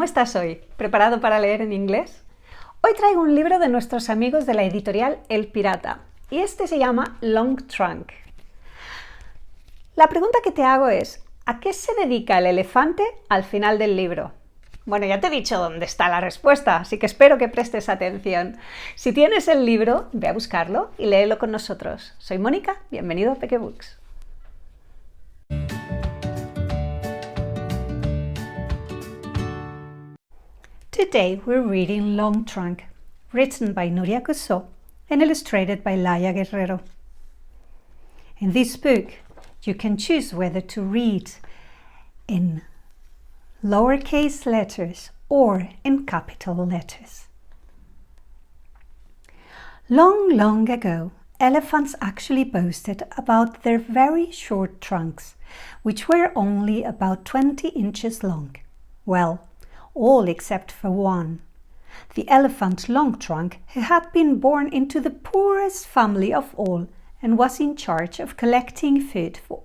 ¿cómo estás hoy? ¿Preparado para leer en inglés? Hoy traigo un libro de nuestros amigos de la editorial El Pirata y este se llama Long Trunk. La pregunta que te hago es, ¿a qué se dedica el elefante al final del libro? Bueno, ya te he dicho dónde está la respuesta, así que espero que prestes atención. Si tienes el libro, ve a buscarlo y léelo con nosotros. Soy Mónica, bienvenido a Peque Books. Today we're reading Long Trunk, written by Núria Cussó and illustrated by Laia Guerrero. In this book, you can choose whether to read in lowercase letters or in capital letters. Long, long ago, elephants actually boasted about their very short trunks, which were only about 20 inches long. Well, all except for one. The elephant Long Trunk, who had been born into the poorest family of all and was in charge of collecting food for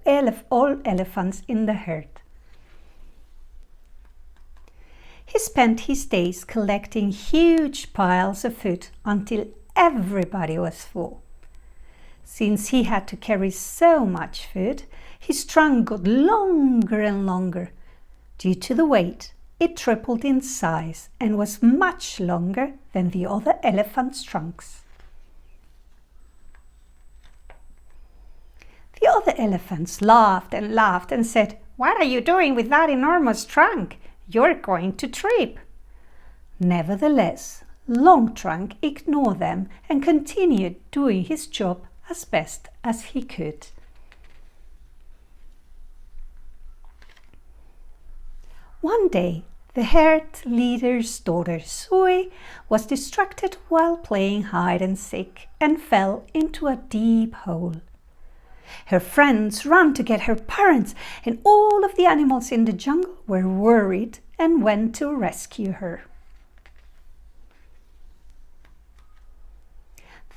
all elephants in the herd. He spent his days collecting huge piles of food until everybody was full. Since he had to carry so much food, his trunk got longer and longer. Due to the weight, it tripled in size and was much longer than the other elephants' trunks. The other elephants laughed and said, "What are you doing with that enormous trunk? You're going to trip." Nevertheless, Long Trunk ignored them and continued doing his job as best as he could. One day, the herd leader's daughter Zoe was distracted while playing hide and seek and fell into a deep hole. Her friends ran to get her parents, and all of the animals in the jungle were worried and went to rescue her.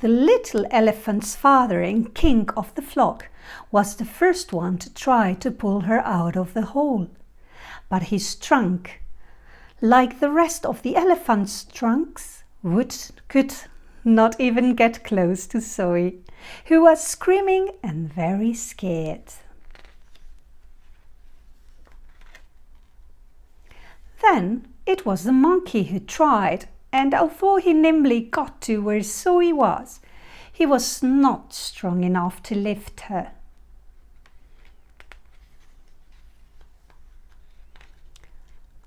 The little elephant's father and king of the flock was the first one to try to pull her out of the hole. But his trunk, like the rest of the elephant's trunks, could not even get close to Zoe, who was screaming and very scared. Then it was the monkey who tried, and although he nimbly got to where Zoe was, he was not strong enough to lift her.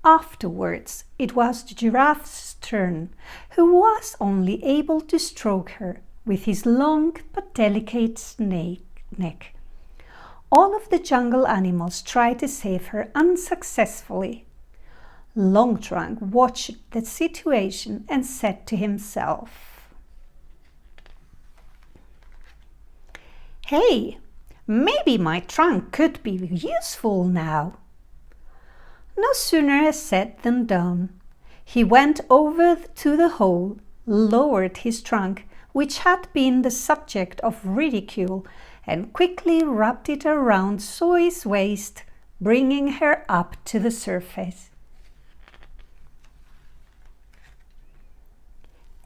Afterwards, it was the giraffe's turn, who was only able to stroke her with his long but delicate neck. All of the jungle animals tried to save her unsuccessfully. Long Trunk watched the situation and said to himself, "Hey, maybe my trunk could be useful now." No sooner said than done. He went over to the hole, lowered his trunk, which had been the subject of ridicule, and quickly wrapped it around Zoe's waist, bringing her up to the surface.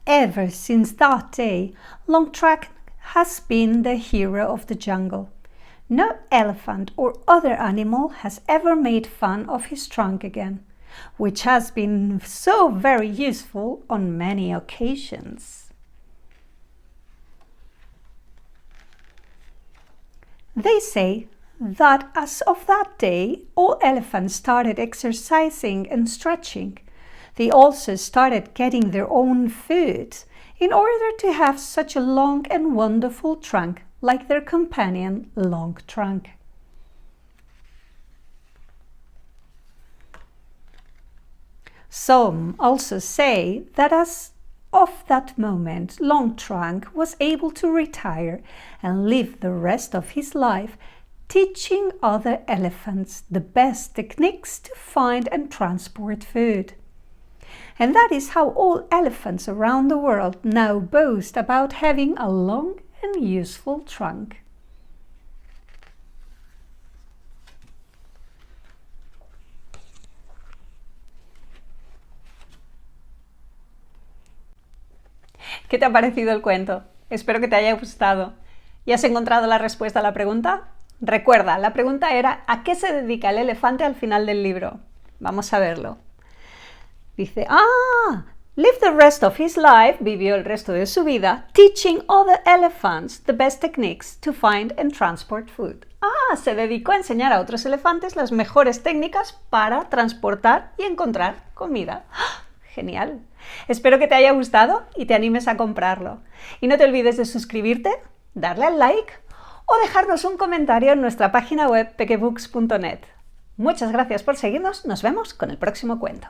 Ever since that day, Long Trunk has been the hero of the jungle. No elephant or other animal has ever made fun of his trunk again, which has been so very useful on many occasions. They say that as of that day, all elephants started exercising and stretching. They also started getting their own food in order to have such a long and wonderful trunk like their companion Long Trunk. Some also say that as of that moment, Long Trunk was able to retire and live the rest of his life teaching other elephants the best techniques to find and transport food. And that is how all elephants around the world now boast about having a long and useful trunk. ¿Qué te ha parecido el cuento? Espero que te haya gustado. ¿Y has encontrado la respuesta a la pregunta? Recuerda, la pregunta era ¿a qué se dedica el elefante al final del libro? Vamos a verlo. Dice, live the rest of his life, vivió el resto de su vida, teaching other elephants the best techniques to find and transport food. Se dedicó a enseñar a otros elefantes las mejores técnicas para transportar y encontrar comida. Genial. Espero que te haya gustado y te animes a comprarlo. Y no te olvides de suscribirte, darle al like o dejarnos un comentario en nuestra página web pequebooks.net. Muchas gracias por seguirnos. Nos vemos con el próximo cuento.